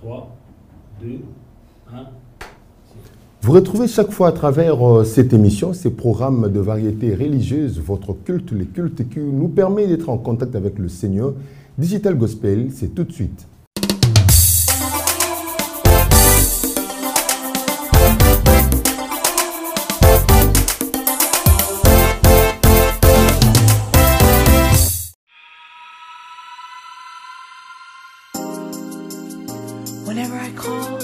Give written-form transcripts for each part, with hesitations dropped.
3, 2, 1. Vous retrouvez chaque fois à travers cette émission, ces programmes de variété religieuse, votre culte, les cultes qui nous permet d'être en contact avec le Seigneur. Digital Gospel, c'est tout de suite. Whenever I call,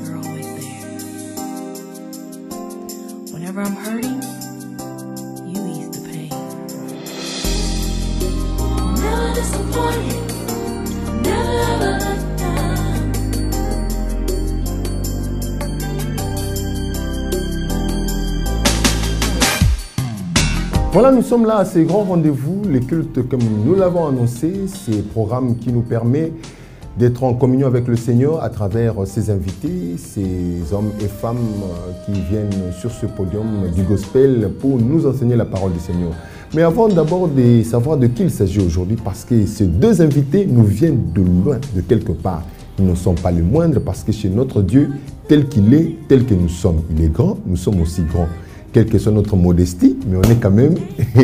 you're always there. Whenever I'm hurting, you ease the pain. Never disappointed, never ever let down. Voilà, nous sommes là à ces grands rendez-vous, les cultes comme nous l'avons annoncé, ces programmes qui nous permettent d'être en communion avec le Seigneur à travers ses invités, ces hommes et femmes qui viennent sur ce podium du gospel pour nous enseigner la parole du Seigneur. Mais avant d'abord de savoir de qui il s'agit aujourd'hui, parce que ces deux invités nous viennent de loin, de quelque part. Ils ne sont pas les moindres parce que chez notre Dieu, tel qu'il est, tel que nous sommes, il est grand, nous sommes aussi grands. Quelle que soit notre modestie, mais on est quand même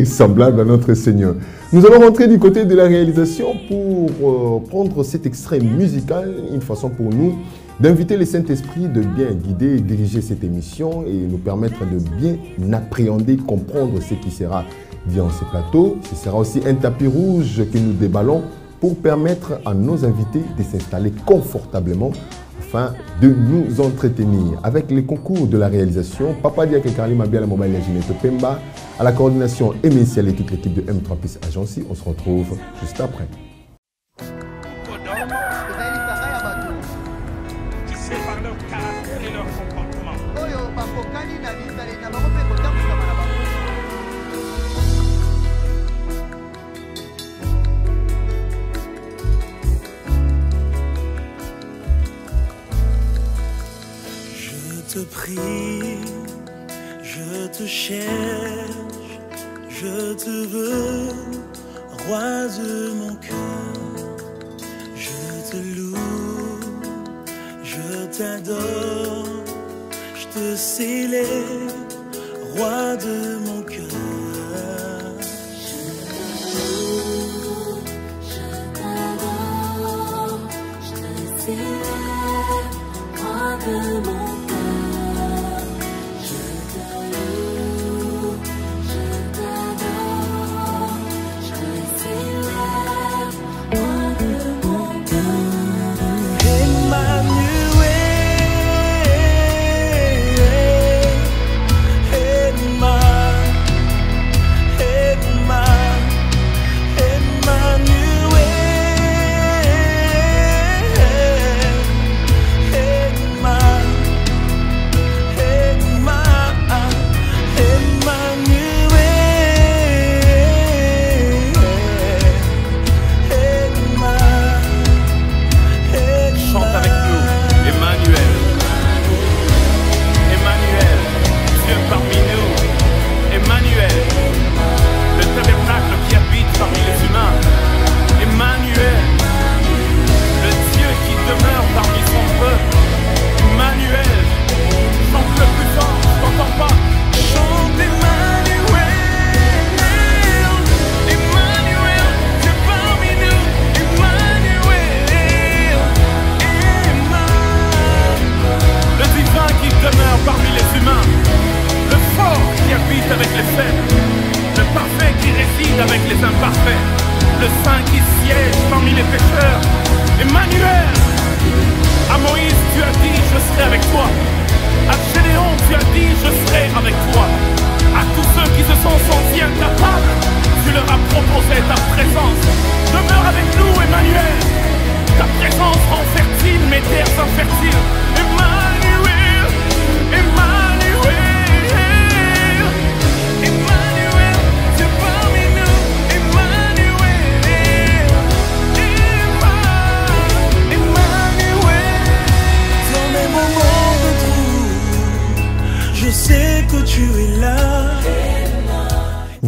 semblable à notre Seigneur. Nous allons rentrer du côté de la réalisation pour prendre cet extrait musical, une façon pour nous d'inviter le Saint-Esprit de bien guider et diriger cette émission et nous permettre de bien appréhender, comprendre ce qui sera dit en ce plateau. Ce sera aussi un tapis rouge que nous déballons pour permettre à nos invités de s'installer confortablement afin de nous entretenir. Avec les concours de la réalisation, Papa Diak et Karli Mabiala Mobile et Ginette Pemba, à la coordination émissiale et toute l'équipe de M3 Plus Agency. On se retrouve juste après. Par leur caractère et leur comportement. Je te prie, je te cherche, je te veux, roi de mon cœur. Je te loue, je t'adore, je te célèbre, roi de mon cœur. Je t'adore, je te célèbre, roi de mon cœur. Je te loue, je t'adore, je te célèbre, roi de mon cœur. Emmanuel, Emmanuel,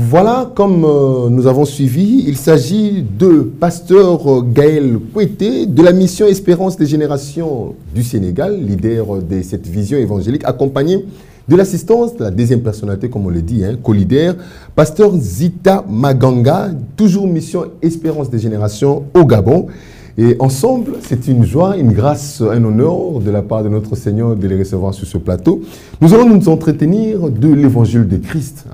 voilà, comme nous avons suivi, il s'agit de pasteur Gaël Kouété de la mission Espérance des générations du Sénégal, leader de cette vision évangélique, accompagné de l'assistance de la deuxième personnalité, comme on le dit, co-leader, pasteur Zita Maganga, toujours mission Espérance des générations au Gabon. Et ensemble, c'est une joie, une grâce, un honneur de la part de notre Seigneur de les recevoir sur ce plateau. Nous allons nous entretenir de l'évangile de Christ.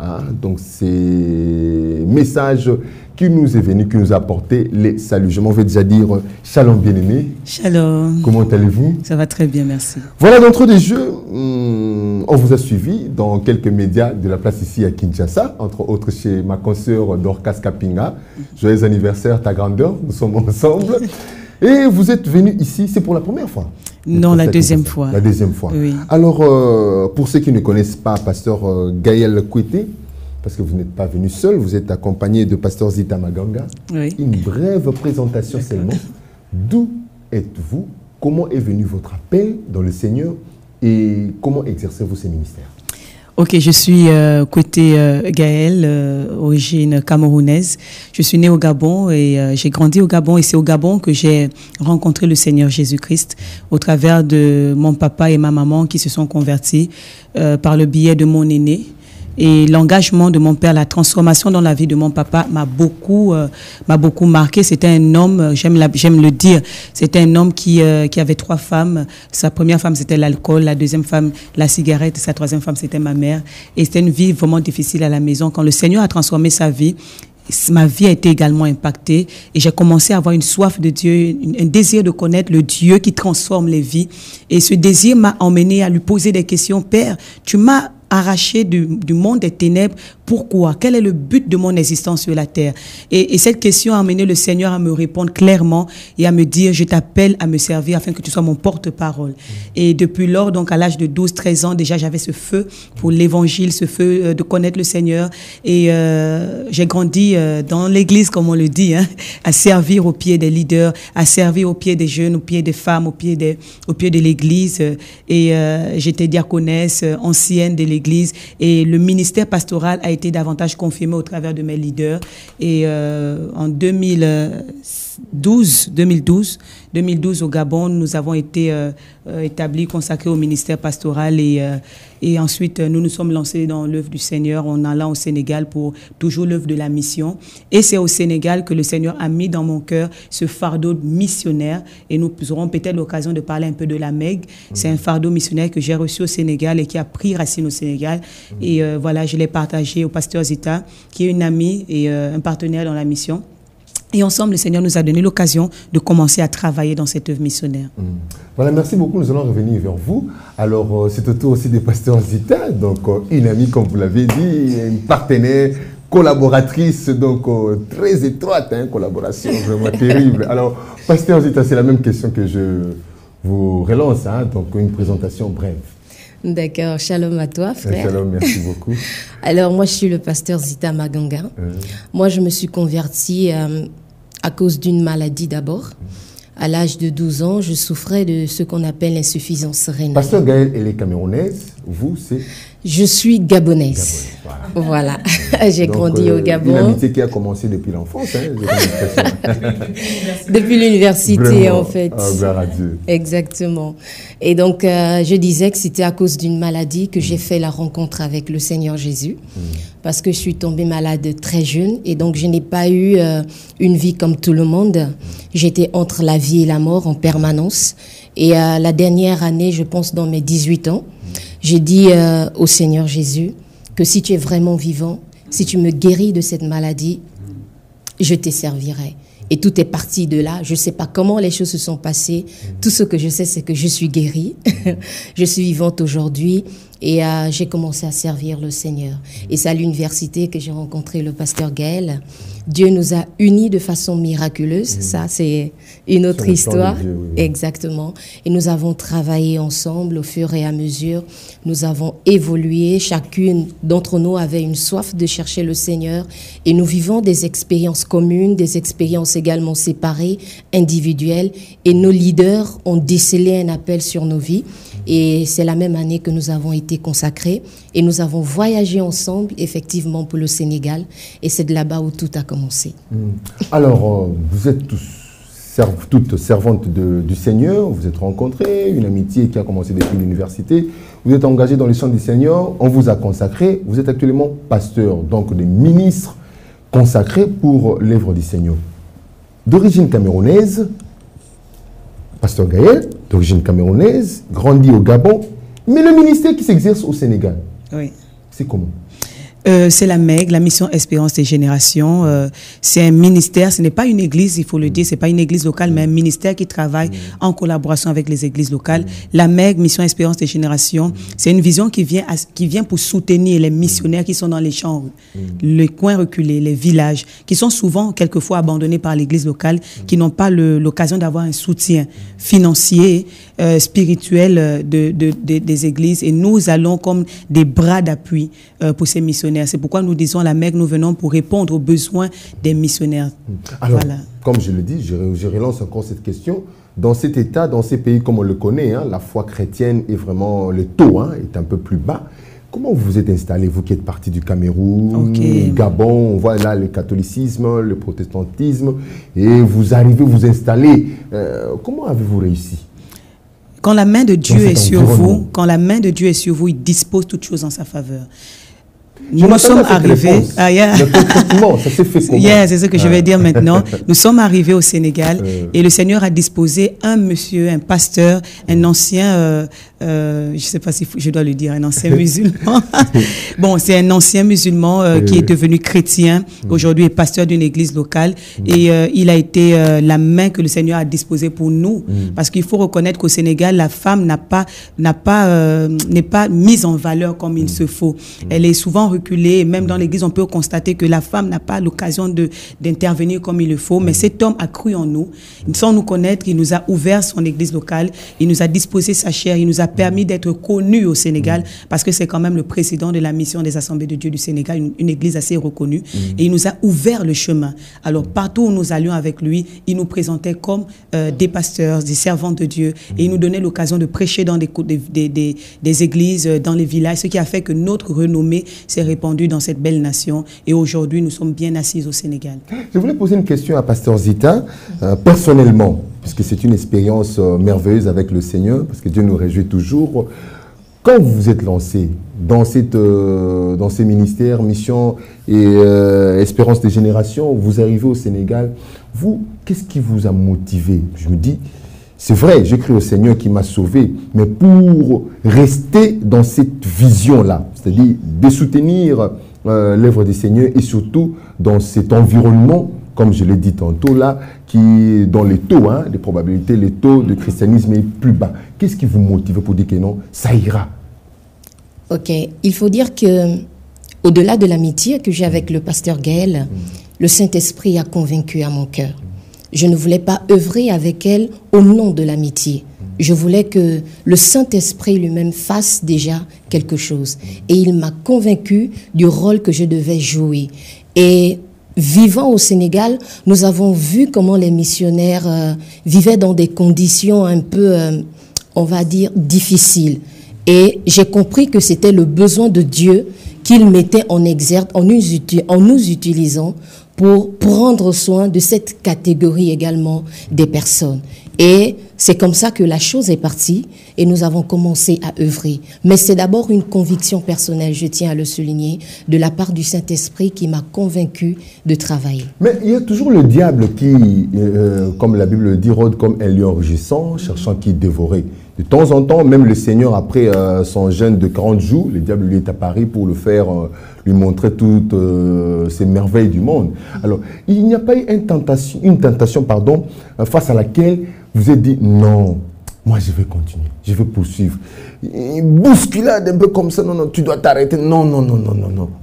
Donc, c'est message qui nous est venu, qui nous a apporté les saluts. Je m'en vais déjà dire shalom bien-aimé. Shalom. Comment allez-vous? Ça va très bien, merci. Voilà, d'entrée des jeux, on vous a suivi dans quelques médias de la place ici à Kinshasa, entre autres chez ma consoeur Dorcas Kapinga. Joyeux anniversaire, ta grandeur, nous sommes ensemble. Et vous êtes venu ici, c'est pour la première fois? Non, la deuxième fois. La deuxième fois. Oui. Alors, pour ceux qui ne connaissent pas pasteur Gaël Kouété, parce que vous n'êtes pas venu seul, vous êtes accompagné de pasteur Zita Maganga. Oui. Une brève présentation seulement. D'où êtes-vous? Comment est venu votre appel dans le Seigneur? Et comment exercez-vous ce ministère? Ok, je suis Kouété Gaël, origine camerounaise. Je suis née au Gabon et j'ai grandi au Gabon. Et c'est au Gabon que j'ai rencontré le Seigneur Jésus-Christ au travers de mon papa et ma maman qui se sont convertis par le biais de mon aîné. Et l'engagement de mon père, la transformation dans la vie de mon papa m'a beaucoup marqué. C'était un homme, j'aime le dire, c'était un homme qui avait 3 femmes. Sa première femme, c'était l'alcool. La deuxième femme, la cigarette. Sa troisième femme, c'était ma mère. Et c'était une vie vraiment difficile à la maison. Quand le Seigneur a transformé sa vie, ma vie a été également impactée et j'ai commencé à avoir une soif de Dieu, un désir de connaître le Dieu qui transforme les vies. Et ce désir m'a emmené à lui poser des questions. Père, tu m'as arraché du monde des ténèbres. Pourquoi? Quel est le but de mon existence sur la terre? Et cette question a amené le Seigneur à me répondre clairement et à me dire, je t'appelle à me servir afin que tu sois mon porte-parole. Et depuis lors, donc à l'âge de 12-13 ans, déjà j'avais ce feu pour l'évangile, ce feu de connaître le Seigneur. Et j'ai grandi dans l'église, comme on le dit, à servir aux pieds des leaders, à servir aux pieds des jeunes, aux pieds des femmes, aux pieds de l'église. Et j'étais diaconesse, ancienne de l'église. Et le ministère pastoral a été davantage confirmé au travers de mes leaders. Et en 2012 au Gabon, nous avons été établis, consacrés au ministère pastoral et ensuite nous nous sommes lancés dans l'œuvre du Seigneur en allant au Sénégal pour toujours l'œuvre de la mission. Et c'est au Sénégal que le Seigneur a mis dans mon cœur ce fardeau missionnaire et nous aurons peut-être l'occasion de parler un peu de la MEG. C'est un fardeau missionnaire que j'ai reçu au Sénégal et qui a pris racine au Sénégal. Et voilà, je l'ai partagé au pasteur Zita, qui est une amie et un partenaire dans la mission. Et ensemble, le Seigneur nous a donné l'occasion de commencer à travailler dans cette œuvre missionnaire. Voilà, merci beaucoup. Nous allons revenir vers vous. Alors, c'est au tour aussi des pasteurs Zita, donc une amie, comme vous l'avez dit, une partenaire, collaboratrice, donc très étroite, collaboration vraiment terrible. Alors, pasteur Zita, c'est la même question que je vous relance, donc une présentation brève. D'accord, shalom à toi, frère. Shalom, merci beaucoup. Alors, moi, je suis le pasteur Zita Maganga. Moi, je me suis convertie à cause d'une maladie d'abord. À l'âge de 12 ans, je souffrais de ce qu'on appelle l'insuffisance rénale. Pasteur Gaël, elle est camerounaise. Vous, c'est... Je suis gabonaise. Voilà. J'ai grandi au Gabon. Une amitié qui a commencé depuis l'enfance. Depuis l'université, vraiment, en fait. Gloire à Dieu. Exactement. Et donc, je disais que c'était à cause d'une maladie que j'ai fait la rencontre avec le Seigneur Jésus. Parce que je suis tombée malade très jeune. Et donc, je n'ai pas eu une vie comme tout le monde. J'étais entre la vie et la mort en permanence. Et la dernière année, je pense dans mes 18 ans, j'ai dit au Seigneur Jésus que si tu es vraiment vivant, si tu me guéris de cette maladie, je te servirai. Et tout est parti de là. Je ne sais pas comment les choses se sont passées. Tout ce que je sais, c'est que je suis guérie. Je suis vivante aujourd'hui. Et j'ai commencé à servir le Seigneur. Et c'est à l'université que j'ai rencontré le pasteur Gaël. Dieu nous a unis de façon miraculeuse. Ça, c'est une autre histoire. Dieu, oui. Exactement. Et nous avons travaillé ensemble au fur et à mesure. Nous avons évolué. Chacune d'entre nous avait une soif de chercher le Seigneur. Et nous vivons des expériences communes, des expériences également séparées, individuelles. Et nos leaders ont décelé un appel sur nos vies. Et c'est la même année que nous avons été été consacré et nous avons voyagé ensemble, effectivement, pour le Sénégal. Et c'est de là-bas où tout a commencé. Alors, vous êtes toutes servantes du Seigneur, vous êtes rencontrées, une amitié qui a commencé depuis l'université. Vous êtes engagées dans les champs du Seigneur, on vous a consacré. Vous êtes actuellement pasteur, donc des ministres consacrés pour l'œuvre du Seigneur. D'origine camerounaise, pasteur Gaël, d'origine camerounaise, grandi au Gabon, mais le ministère qui s'exerce au Sénégal, Oui. c'est comment? C'est la MEG, la Mission Espérance des Générations. C'est un ministère, ce n'est pas une église, il faut le dire, ce n'est pas une église locale, mais un ministère qui travaille en collaboration avec les églises locales. La MEG, Mission Espérance des Générations, c'est une vision qui vient pour soutenir les missionnaires qui sont dans les champs, les coins reculés, les villages, qui sont souvent, quelquefois, abandonnés par l'église locale, qui n'ont pas l'occasion d'avoir un soutien financier, spirituel des églises. Et nous allons comme des bras d'appui pour ces missionnaires. C'est pourquoi nous disons à la MEG, nous venons pour répondre aux besoins des missionnaires. Alors, Voilà. comme je le dis, je relance encore cette question. Dans cet état, dans ces pays comme on le connaît, la foi chrétienne est vraiment, le taux est un peu plus bas. Comment vous vous êtes installé, vous qui êtes parti du Cameroun, Gabon, on voit là le catholicisme, le protestantisme, et vous arrivez, vous installez. Comment avez-vous réussi? Quand la main de Dieu cet est sur environnement. vous, quand la main de Dieu est sur vous, il dispose toutes choses en sa faveur. Je Nous sommes m'attendais à cette arrivés. réponse. Mais concrètement, ça s'est fait comment? C'est ce que je vais dire maintenant. Nous sommes arrivés au Sénégal et le Seigneur a disposé un monsieur, un pasteur, un ancien, je ne sais pas si je dois le dire, un ancien musulman. Bon, c'est un ancien musulman qui est devenu chrétien, aujourd'hui est pasteur d'une église locale et il a été la main que le Seigneur a disposée pour nous. Parce qu'il faut reconnaître qu'au Sénégal, la femme n'est pas mise en valeur comme il se faut. Elle est souvent reculée, et même dans l'église, on peut constater que la femme n'a pas l'occasion d'intervenir comme il le faut, mais cet homme a cru en nous. Sans nous connaître, il nous a ouvert son église locale, il nous a disposé sa chair, il nous a permis d'être connus au Sénégal, parce que c'est quand même le président de la mission des Assemblées de Dieu du Sénégal, une église assez reconnue, et il nous a ouvert le chemin. Alors, partout où nous allions avec lui, il nous présentait comme des pasteurs, des servants de Dieu, et il nous donnait l'occasion de prêcher dans des églises, dans les villages, ce qui a fait que notre renommée s'est répandue dans cette belle nation, et aujourd'hui, nous sommes bien assis au Sénégal. Je voulais poser une question à Pasteur Zita, personnellement, puisque c'est une expérience merveilleuse avec le Seigneur, parce que Dieu nous réjouit toujours. Quand vous vous êtes lancé dans ces ministères, missions et espérance des générations, vous arrivez au Sénégal, vous, qu'est-ce qui vous a motivé? Je me dis, c'est vrai, j'ai cru au Seigneur qui m'a sauvé, mais pour rester dans cette vision-là, c'est-à-dire de soutenir l'œuvre du Seigneur et surtout dans cet environnement, comme je l'ai dit tantôt là, qui dans les taux, des probabilités, les taux de christianisme est plus bas. Qu'est-ce qui vous motive pour dire que non, ça ira? Ok, il faut dire que au-delà de l'amitié que j'ai avec le pasteur Gaël, le Saint-Esprit a convaincu à mon cœur. Je ne voulais pas œuvrer avec elle au nom de l'amitié. Je voulais que le Saint-Esprit lui-même fasse déjà quelque chose. Et il m'a convaincu du rôle que je devais jouer. Et vivant au Sénégal, nous avons vu comment les missionnaires vivaient dans des conditions un peu, on va dire, difficiles. Et j'ai compris que c'était le besoin de Dieu qu'il mettait en exergue en nous utilisant pour prendre soin de cette catégorie également des personnes. Et c'est comme ça que la chose est partie et nous avons commencé à œuvrer. Mais c'est d'abord une conviction personnelle, je tiens à le souligner, de la part du Saint-Esprit qui m'a convaincu de travailler. Mais il y a toujours le diable qui, comme la Bible le dit, rôde comme un lion rugissant, cherchant qui dévorer. De temps en temps, même le Seigneur, après son jeûne de 40 jours, le diable lui est apparu pour le faire, lui montrer toutes ces merveilles du monde. Alors, il n'y a pas eu une tentation, face à laquelle vous êtes dit, non, moi je vais continuer, je vais poursuivre. Bousculade un peu comme ça, non, tu dois t'arrêter, non.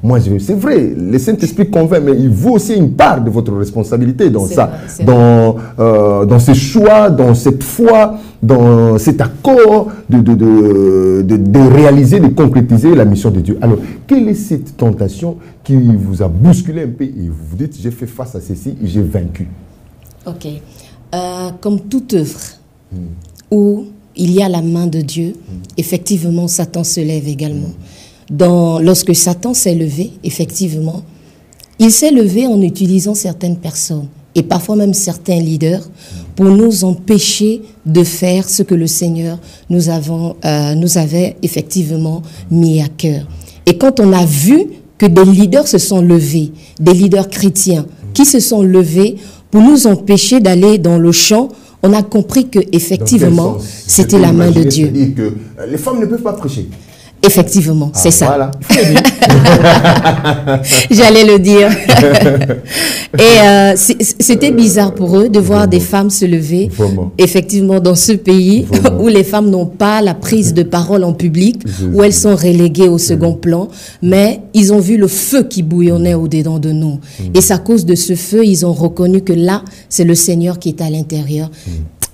Moi je vais, c'est vrai, le Saint-Esprit convainc, mais il vaut aussi une part de votre responsabilité dans ça, dans ces choix, dans cette foi, dans cet accord de réaliser, de concrétiser la mission de Dieu. Alors, quelle est cette tentation qui vous a bousculé un peu et vous vous dites, j'ai fait face à ceci et j'ai vaincu? Ok. Comme toute œuvre où il y a la main de Dieu, effectivement, Satan se lève également. Lorsque Satan s'est levé, effectivement, il s'est levé en utilisant certaines personnes et parfois même certains leaders pour nous empêcher de faire ce que le Seigneur nous avait effectivement mis à cœur. Et quand on a vu que des leaders se sont levés, des leaders chrétiens qui se sont levés pour nous empêcher d'aller dans le champ, on a compris que effectivement c'était la main de Dieu. C'est-à-dire que les femmes ne peuvent pas prêcher. Effectivement, c'est ça. Voilà. J'allais le dire. Et c'était bizarre pour eux de voir des femmes se lever, effectivement, dans ce pays où les femmes n'ont pas la prise de parole en public, où elles sont reléguées au second plan, mais ils ont vu le feu qui bouillonnait au-dedans de nous. Et c'est à cause de ce feu, ils ont reconnu que là, c'est le Seigneur qui est à l'intérieur.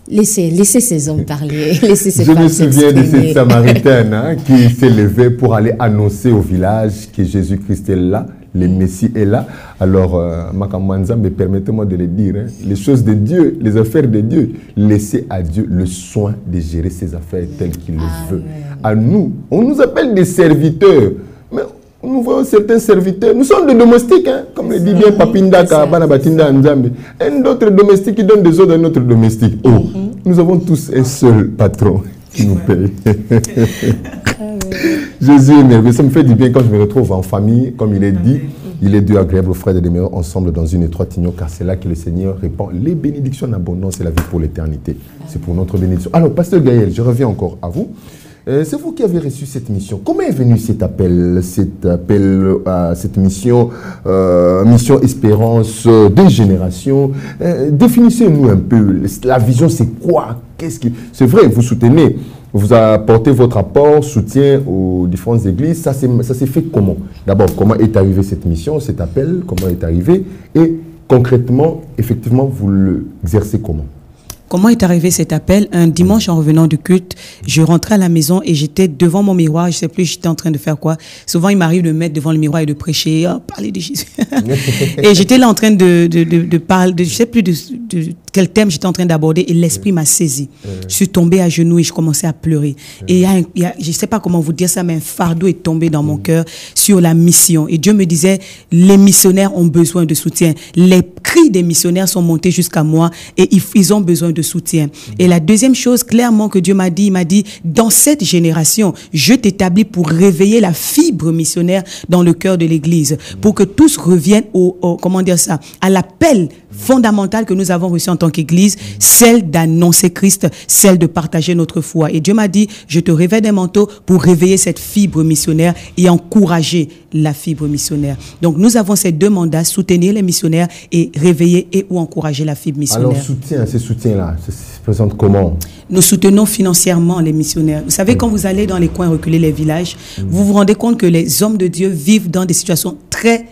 Laissez ces hommes parler, laissez ces femmes s'exprimer. Je me souviens de cette Samaritaine qui s'est levée pour aller annoncer au village que Jésus-Christ est là, le Messie est là. Alors, Makamanzambe, permettez-moi de le dire, les choses de Dieu, les affaires de Dieu, laissez à Dieu le soin de gérer ses affaires telles qu'il le veut. À nous, on nous appelle des serviteurs, mais nous voyons certains serviteurs, nous sommes des domestiques, comme le dit bien Papindaka, Banabatinda Nzambe. Un autre domestique qui donne des ordres à notre domestique. Oh, nous avons tous un seul patron qui nous paye. Jésus est merveilleux. Ça me fait du bien quand je me retrouve en famille, comme il est dit. Il est Dieu agréable aux frères et des meilleurs ensemble dans une étroite union, car c'est là que le Seigneur répand les bénédictions en abondance et la vie pour l'éternité. C'est pour notre bénédiction. Alors, Pasteur Gaël, je reviens encore à vous. C'est vous qui avez reçu cette mission. Comment est venu cet appel, cette mission, mission espérance des générations? Définissez-nous un peu. La vision, c'est quoi? C'est vrai, vous soutenez, vous apportez votre apport, soutien aux différentes églises. Ça s'est fait comment? D'abord, comment est arrivée cette mission, cet appel? Comment est arrivé? Et concrètement, effectivement, vous l'exercez comment? Comment est arrivé cet appel? Un dimanche, en revenant du culte, je rentrais à la maison et j'étais devant mon miroir. Je sais plus, j'étais en train de faire quoi. Souvent, il m'arrive de me mettre devant le miroir et de prêcher, parler de Jésus. Et j'étais là en train de parler, je sais plus de quel thème j'étais en train d'aborder et l'esprit m'a saisi. Je suis tombée à genoux et je commençais à pleurer. Et je sais pas comment vous dire ça, mais un fardeau est tombé dans mon cœur sur la mission. Et Dieu me disait, les missionnaires ont besoin de soutien. Les cris des missionnaires sont montés jusqu'à moi et ils ont besoin de soutien. Et la deuxième chose, clairement, que Dieu m'a dit, il m'a dit, dans cette génération, je t'établis pour réveiller la fibre missionnaire dans le cœur de l'Église, pour que tous reviennent comment dire ça, à l'appel fondamental que nous avons reçu en tant qu'Église, celle d'annoncer Christ, celle de partager notre foi. Et Dieu m'a dit, je te révèle des manteaux pour réveiller cette fibre missionnaire et encourager la fibre missionnaire. Donc nous avons ces deux mandats, soutenir les missionnaires et réveiller et ou encourager la fibre missionnaire. Alors ces soutiens-là, ça se présente comment? Nous soutenons financièrement les missionnaires. Vous savez, quand vous allez dans les coins reculés, les villages, vous vous rendez compte que les hommes de Dieu vivent dans des situations très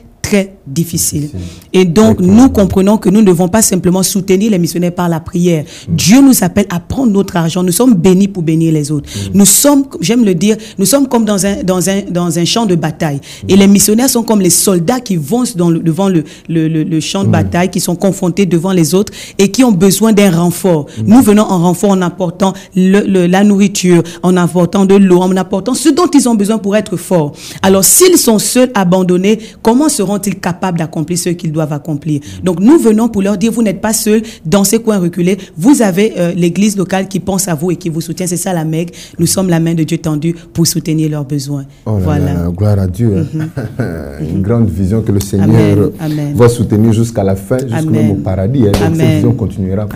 difficile. Et donc, nous comprenons que nous ne devons pas simplement soutenir les missionnaires par la prière. Dieu nous appelle à prendre notre argent. Nous sommes bénis pour bénir les autres. Nous sommes, j'aime le dire, nous sommes comme dans un champ de bataille. Et les missionnaires sont comme les soldats qui vont devant le champ de bataille, qui sont confrontés devant les autres et qui ont besoin d'un renfort. Nous venons en renfort en apportant la nourriture, en apportant de l'eau, en apportant ce dont ils ont besoin pour être forts. Alors, s'ils sont seuls, abandonnés, comment seront-ils capables d'accomplir ce qu'ils doivent accomplir? Donc nous venons pour leur dire, vous n'êtes pas seuls dans ces coins reculés, vous avez l'église locale qui pense à vous et qui vous soutient, c'est ça la MEG. Nous sommes la main de Dieu tendue pour soutenir leurs besoins. Voilà. Gloire à Dieu. Une grande vision que le Seigneur va soutenir jusqu'à la fin, jusqu'au paradis. Donc cette vision continuera.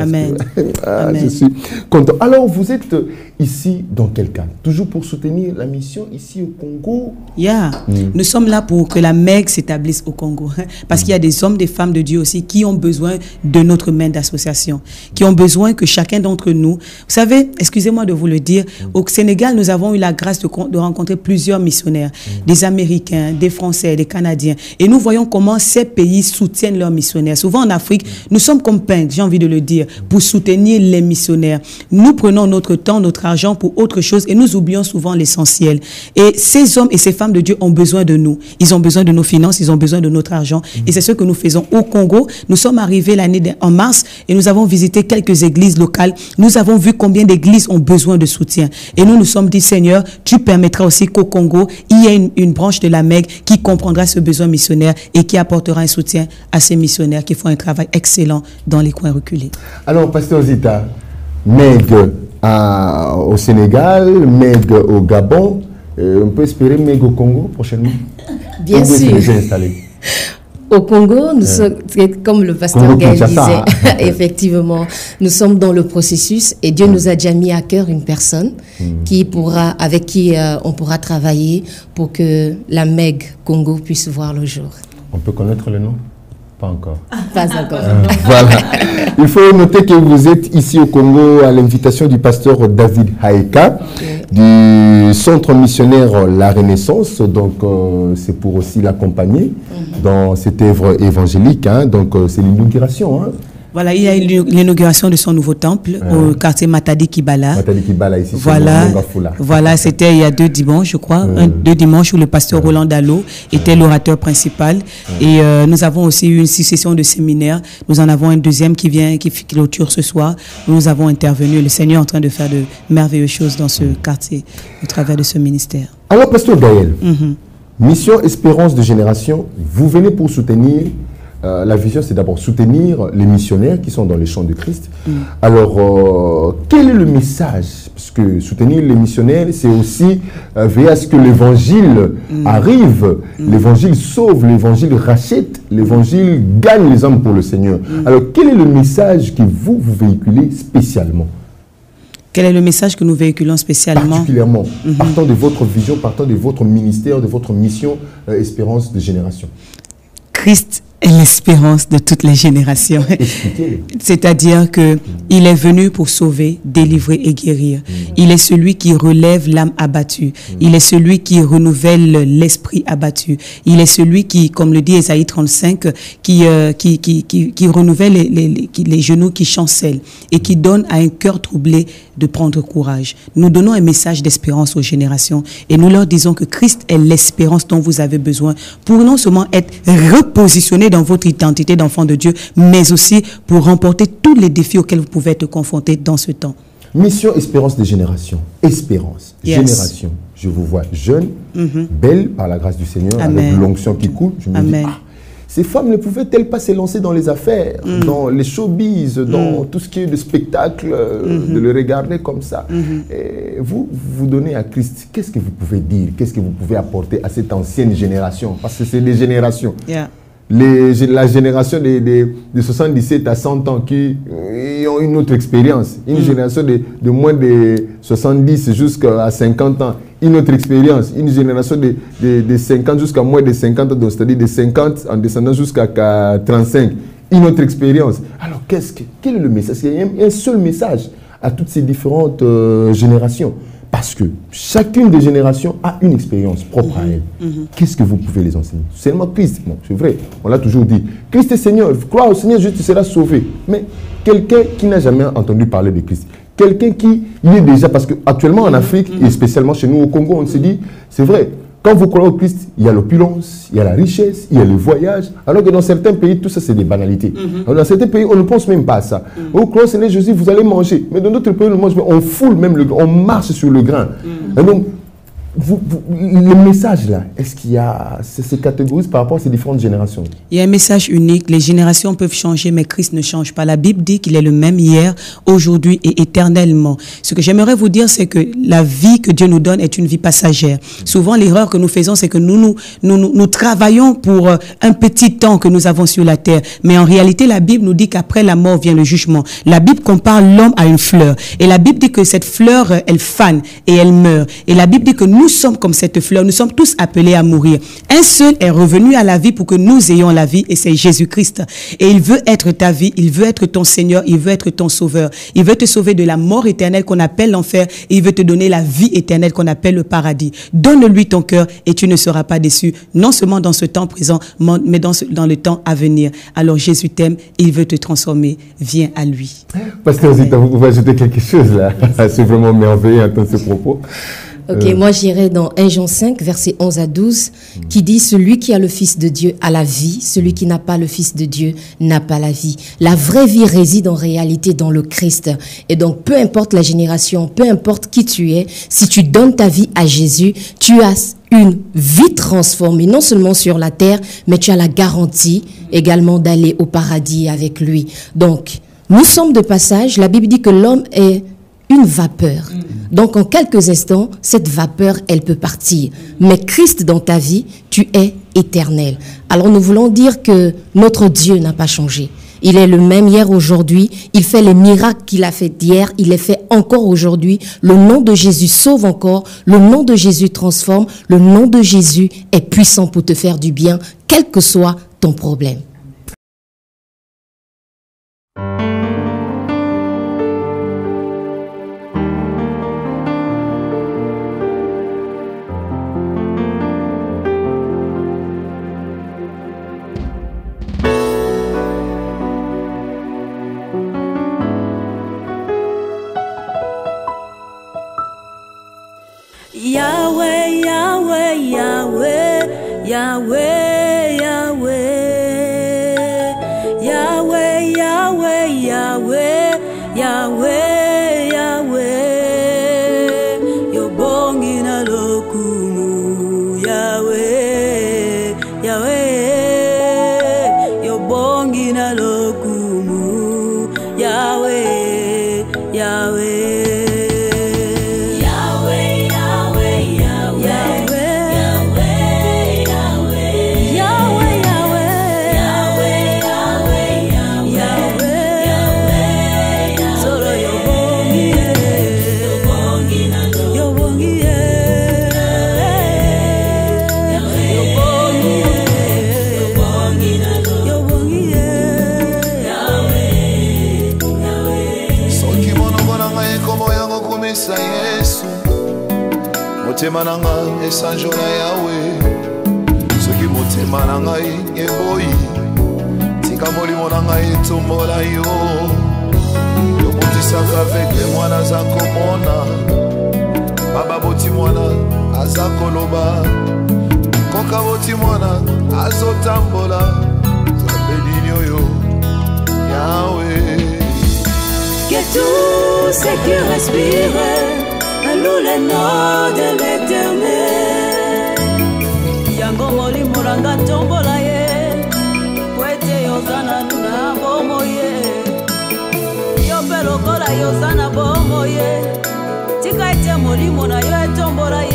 Je suis content. Alors vous êtes ici dans quel cadre? Toujours pour soutenir la mission ici au Congo? Nous sommes là pour que la MEG s'établisse au Congo. Parce qu'il y a des hommes, des femmes de Dieu aussi qui ont besoin de notre main d'association, qui ont besoin que chacun d'entre nous... Vous savez, excusez-moi de vous le dire, au Sénégal, nous avons eu la grâce de rencontrer plusieurs missionnaires, des Américains, des Français, des Canadiens. Et nous voyons comment ces pays soutiennent leurs missionnaires. Souvent en Afrique, nous sommes comme peintres, j'ai envie de le dire, pour soutenir les missionnaires. Nous prenons notre temps, notre argent pour autre chose et nous oublions souvent l'essentiel. Et ces hommes et ces femmes de Dieu ont besoin de nous. Ils ont besoin de nos finances, ils ont besoin besoin de notre argent. Et c'est ce que nous faisons au Congo. Nous sommes arrivés en mars et nous avons visité quelques églises locales. Nous avons vu combien d'églises ont besoin de soutien. Et nous nous sommes dit, Seigneur, tu permettras aussi qu'au Congo, il y ait une branche de la MEG qui comprendra ce besoin missionnaire et qui apportera un soutien à ces missionnaires qui font un travail excellent dans les coins reculés. Alors, Pasteur Zita, MEG au Sénégal, MEG au Gabon, on peut espérer MEG au Congo prochainement? Bien sûr. Déjà installé. Au Congo, nous sommes, comme le pasteur Gaël disait, effectivement, nous sommes dans le processus et Dieu nous a déjà mis à cœur une personne avec qui on pourra travailler pour que la MEG Congo puisse voir le jour. On peut connaître le nom? Pas encore. Pas encore. Voilà. Il faut noter que vous êtes ici au Congo à l'invitation du pasteur David Haïka, du centre missionnaire La Renaissance. Donc, c'est pour aussi l'accompagner dans cette œuvre évangélique. Hein. Donc, c'est l'inauguration. Hein. Voilà, il y a l'inauguration de son nouveau temple au quartier Matadi Kibala. Matadi Kibala, ici, voilà, c'était il y a 2 dimanches, je crois. 2 dimanches où le pasteur Roland Dallot était l'orateur principal. Et nous avons aussi eu une succession de séminaires. Nous en avons un deuxième qui clôture ce soir. Nous avons intervenu. Le Seigneur est en train de faire de merveilleuses choses dans ce quartier au travers de ce ministère. Alors, pasteur Gaël, Mission Espérance de Génération, vous venez pour soutenir. La vision, c'est d'abord soutenir les missionnaires qui sont dans les champs de Christ. Alors, quel est le message? Parce que soutenir les missionnaires, c'est aussi veiller à ce que l'évangile arrive, l'évangile sauve, l'évangile rachète, l'évangile gagne les hommes pour le Seigneur. Alors, quel est le message que vous véhiculez spécialement? Quel est le message que nous véhiculons spécialement? Particulièrement, partant de votre vision, partant de votre ministère, de votre mission Espérance de Génération. Christ est l'espérance de toutes les générations. C'est-à-dire que il est venu pour sauver, délivrer et guérir. Il est celui qui relève l'âme abattue. Il est celui qui renouvelle l'esprit abattu. Il est celui qui, comme le dit Ésaïe 35, qui renouvelle les genoux qui chancellent et qui donne à un cœur troublé de prendre courage. Nous donnons un message d'espérance aux générations et nous leur disons que Christ est l'espérance dont vous avez besoin pour non seulement être repositionné dans votre identité d'enfant de Dieu, mais aussi pour remporter tous les défis auxquels vous pouvez être confrontés dans ce temps. Mission Espérance des générations. Espérance, génération. Je vous vois jeune, belle par la grâce du Seigneur, avec l'onction qui coule. Je me dis, ces femmes ne pouvaient-elles pas s'élancer dans les affaires, dans les showbiz, dans tout ce qui est de spectacle, de le regarder comme ça. Et vous donnez à Christ, qu'est-ce que vous pouvez dire, qu'est-ce que vous pouvez apporter à cette ancienne génération? Parce que c'est des générations. La génération de 77 à 100 ans qui ont une autre expérience. Une génération de moins de 70 jusqu'à 50 ans. Une autre expérience. Une génération de 50 jusqu'à moins de 50 ans, c'est-à-dire de 50 en descendant jusqu'à 35. Une autre expérience. Alors, quel est le message? Il y a un seul message à toutes ces différentes générations. Parce que chacune des générations a une expérience propre à elle. Qu'est-ce que vous pouvez les enseigner? Seulement Christ. Bon, c'est vrai, on l'a toujours dit. Christ est Seigneur, crois au Seigneur, tu seras sauvé. Mais quelqu'un qui n'a jamais entendu parler de Christ, quelqu'un qui y est déjà, parce qu'actuellement en Afrique, et spécialement chez nous au Congo, on se dit, c'est vrai, quand vous croyez au Christ, il y a l'opulence, il y a la richesse, il y a le voyage, alors que dans certains pays, tout ça c'est des banalités. Alors dans certains pays, on ne pense même pas à ça. Vous croyez au Seigneur Jésus, vous allez manger. Mais dans d'autres pays, on mange, on foule même le grain, on marche sur le grain. Et donc, le message là, est-ce qu'il y a ces catégories par rapport à ces différentes générations? Il y a un message unique. Les générations peuvent changer, mais Christ ne change pas. La Bible dit qu'il est le même hier, aujourd'hui et éternellement. Ce que j'aimerais vous dire, c'est que la vie que Dieu nous donne est une vie passagère. Souvent, l'erreur que nous faisons, c'est que nous travaillons pour un petit temps que nous avons sur la terre. Mais en réalité, la Bible nous dit qu'après la mort vient le jugement. La Bible compare l'homme à une fleur. Et la Bible dit que cette fleur, elle fane et elle meurt. Et la Bible dit que nous sommes comme cette fleur, nous sommes tous appelés à mourir. Un seul est revenu à la vie pour que nous ayons la vie et c'est Jésus-Christ. Et il veut être ta vie, il veut être ton Seigneur, il veut être ton sauveur. Il veut te sauver de la mort éternelle qu'on appelle l'enfer et il veut te donner la vie éternelle qu'on appelle le paradis. Donne-lui ton cœur et tu ne seras pas déçu, non seulement dans ce temps présent, mais dans le temps à venir. Alors Jésus t'aime, il veut te transformer, viens à lui. Pasteur Zita, vous pouvez ajouter quelque chose là? C'est vraiment merveilleux d'entendre ce propos. Ok, moi j'irai dans 1 Jean 5, versets 11 à 12, qui dit « Celui qui a le Fils de Dieu a la vie, celui qui n'a pas le Fils de Dieu n'a pas la vie. » La vraie vie réside en réalité dans le Christ. Et donc, peu importe la génération, peu importe qui tu es, si tu donnes ta vie à Jésus, tu as une vie transformée, non seulement sur la terre, mais tu as la garantie également d'aller au paradis avec lui. Donc, nous sommes de passage. La Bible dit que l'homme est une vapeur. Donc, en quelques instants, cette vapeur, elle peut partir. Mais Christ dans ta vie, tu es éternel. Alors, nous voulons dire que notre Dieu n'a pas changé. Il est le même hier, aujourd'hui. Il fait les miracles qu'il a fait hier. Il les fait encore aujourd'hui. Le nom de Jésus sauve encore. Le nom de Jésus transforme. Le nom de Jésus est puissant pour te faire du bien, quel que soit ton problème. Yahweh, Yahweh, Yahweh, Yahweh, Yahweh, Yahweh, Yahweh, Yahweh, Yahweh, Yahweh, Yobongi na lokumu, Yahweh, Yahweh, Yobongi na lokumu, Yahweh, Yahweh. Motema nanga esanjo na yawe soki motema na ngai eboyi tika molimo na ngai etombola yo yobotisaka veke mwana aza komona baba boti mwana aza koloba koka boti mwana azotambola zabedini oyo yawe. Que tout ce qui respire loue le nom de l'Éternel. Yango molimo langa tombola ye, kwete yozana nuna bomo ye, yo pelokola yozana bomo ye, tika ete molimo na yo etombola ye.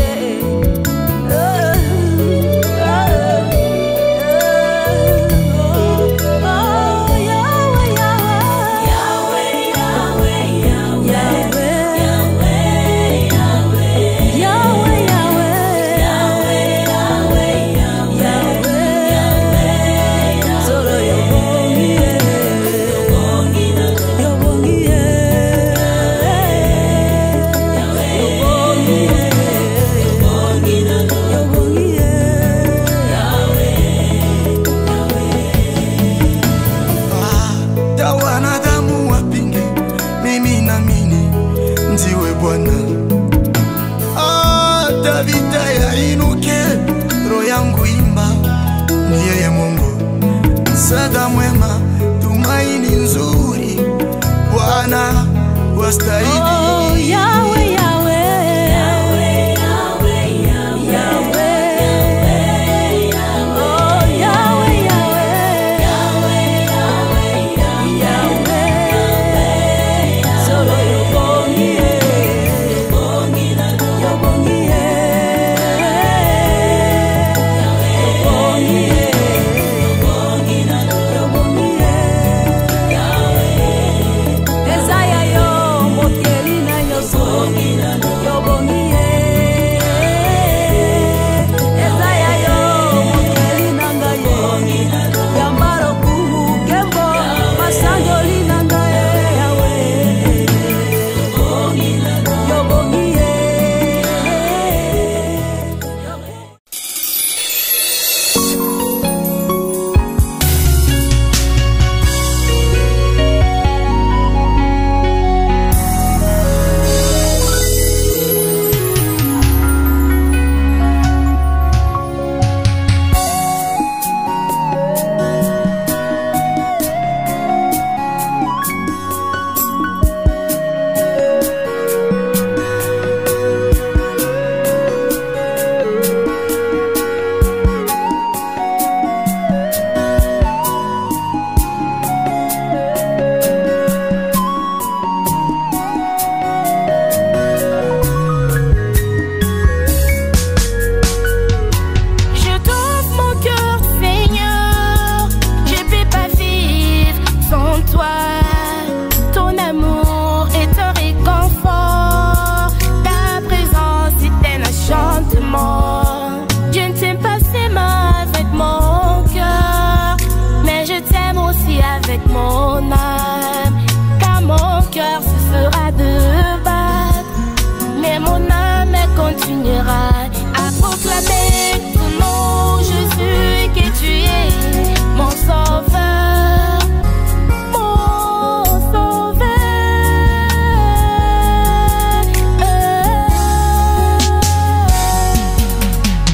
Msaada mwema, tumaini nzuri, Bwana wastahili. Oh, Yahweh, Yahweh, Yahweh, Yahweh, Yahweh, oh, Yahweh, Yahweh, Yahweh, Yahweh, solo yobongi, yobongi, yobongi, yobongi. avec mon âme, car mon cœur se fera de battre, mais mon âme continuera à proclamer ton nom, Jésus, que tu es mon sauveur, mon sauveur.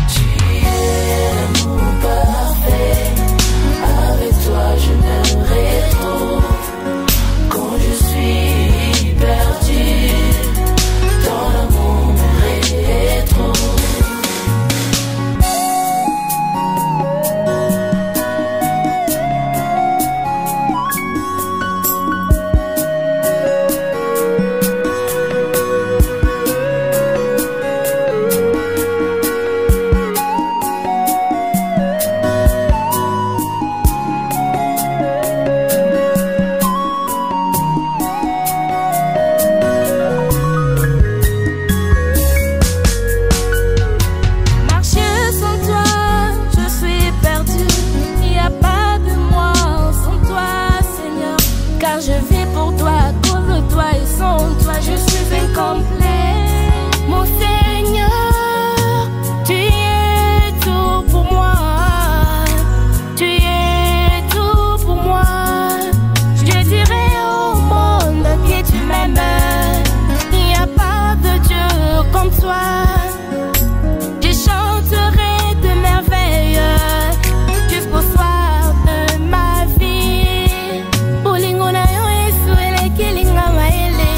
Tu es l'amour parfait, avec toi je me retrouve, quand je suis perdu, dans l'amour me retrouve. Marcher sans toi, je suis perdu. Il n'y a pas de moi sans toi, Seigneur. Car je vis pour toi, à cause de toi et sans toi, je suis incomplet. Mon Seigneur, tu es tout pour moi. Tu es tout pour moi. Je dirai au monde que tu m'aimes. Il n'y a pas de Dieu comme toi. Je chanterai de merveilles jusqu'au soir de ma vie. Bolingo na yo Yesu elekelinga maele.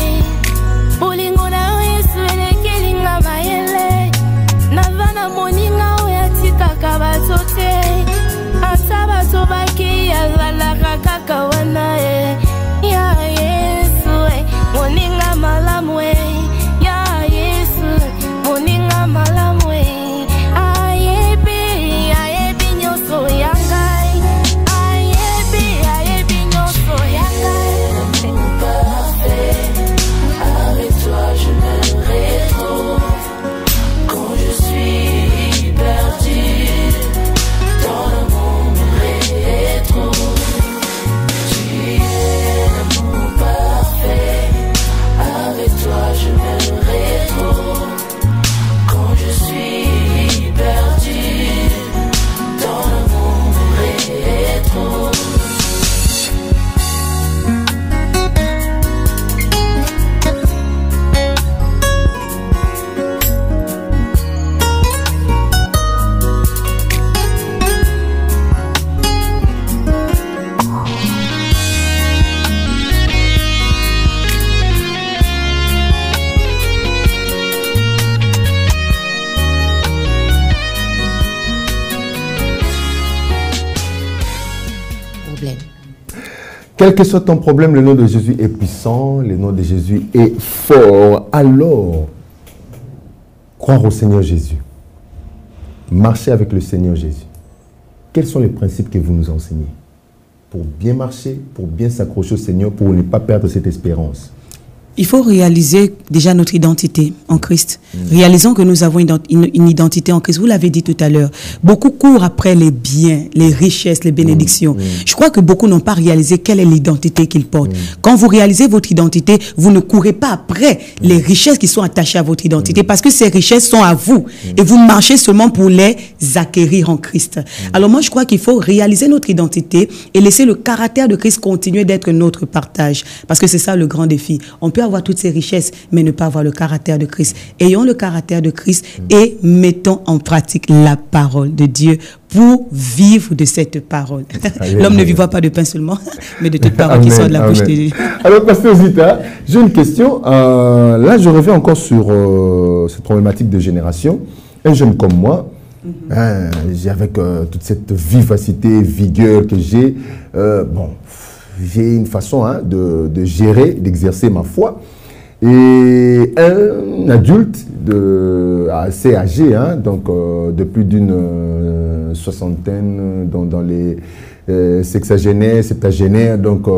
Bolingo na yo Yesu elekelinga maele. Navana moninga oyatika kabatote. Asaba sobaki yazalaka kaka wana e. Ya Yesu moninga malamu e. Ya Yesu moninga malamu e. Ayebi nyoso yangai. Ayebi nyoso yangai. L'amour parfait, avec toi je me retrouve, quand je suis perdu, dans l'amour me retrouve. Tu es l'amour parfait, avec toi je me retrouve, quand je suis perdu, dans l'amour me retrouve. Problème. Quel que soit ton problème, le nom de Jésus est puissant, le nom de Jésus est fort. Alors, croire au Seigneur Jésus, marcher avec le Seigneur Jésus. Quels sont les principes que vous nous enseignez pour bien marcher, pour bien s'accrocher au Seigneur, pour ne pas perdre cette espérance? Il faut réaliser déjà notre identité en Christ. Réalisons que nous avons une identité en Christ. Vous l'avez dit tout à l'heure. Beaucoup courent après les biens, les richesses, les bénédictions. Je crois que beaucoup n'ont pas réalisé quelle est l'identité qu'ils portent. Quand vous réalisez votre identité, vous ne courez pas après les richesses qui sont attachées à votre identité parce que ces richesses sont à vous et vous marchez seulement pour les acquérir en Christ. Alors moi, je crois qu'il faut réaliser notre identité et laisser le caractère de Christ continuer d'être notre partage parce que c'est ça le grand défi. On peut avoir toutes ces richesses, mais ne pas avoir le caractère de Christ. Ayons le caractère de Christ et mettons en pratique la parole de Dieu pour vivre de cette parole. L'homme ne vivra pas de pain seulement, mais de toute parole qui sort de la bouche de Dieu. Alors, Pasteur Zita, j'ai une question. Là, je reviens encore sur cette problématique de génération. Un jeune comme moi, avec toute cette vivacité, vigueur que j'ai, j'ai une façon de gérer, d'exercer ma foi. Et un adulte assez âgé, donc de plus d'une soixantaine, dans les sexagénaires, septagénaires, donc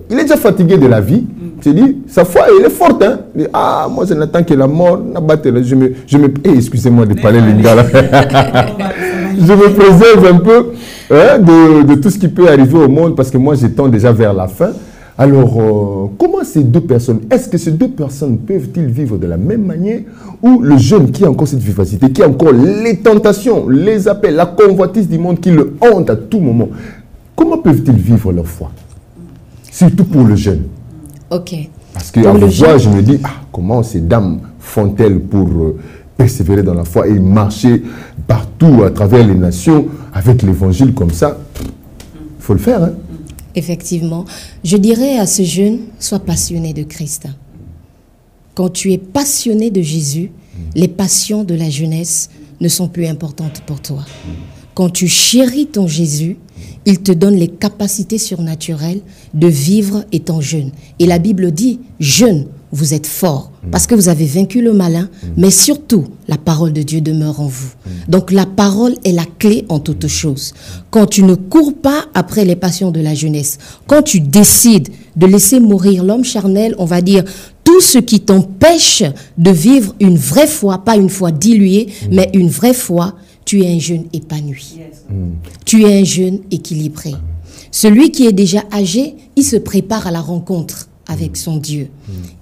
il est déjà fatigué de la vie. Tu dis, sa foi, elle est forte. Il dit, moi je n'attends que la mort. Excusez-moi de parler lingala. je me préserve un peu hein, de tout ce qui peut arriver au monde parce que moi, j'étends déjà vers la fin. Alors, comment ces deux personnes, est-ce que ces deux personnes peuvent-ils vivre de la même manière ou le jeune qui a encore cette vivacité, qui a encore les tentations, les appels, la convoitise du monde qui le hante à tout moment, comment peuvent-ils vivre leur foi? Surtout pour le jeune. Ok. Parce qu'à vous voir, je me dis, comment ces dames font-elles pour persévérer dans la foi et marcher partout à travers les nations avec l'évangile comme ça? Il faut le faire, hein? Effectivement. Je dirais à ce jeune, sois passionné de Christ. Quand tu es passionné de Jésus, les passions de la jeunesse ne sont plus importantes pour toi. Quand tu chéris ton Jésus, il te donne les capacités surnaturelles de vivre étant jeune. Et la Bible dit, jeune, vous êtes fort parce que vous avez vaincu le malin, mais surtout, la parole de Dieu demeure en vous. Donc la parole est la clé en toutes choses. Quand tu ne cours pas après les passions de la jeunesse, quand tu décides de laisser mourir l'homme charnel, on va dire, tout ce qui t'empêche de vivre une vraie foi, pas une foi diluée, mais une vraie foi, tu es un jeune épanoui. Tu es un jeune équilibré. Celui qui est déjà âgé, il se prépare à la rencontre avec son Dieu.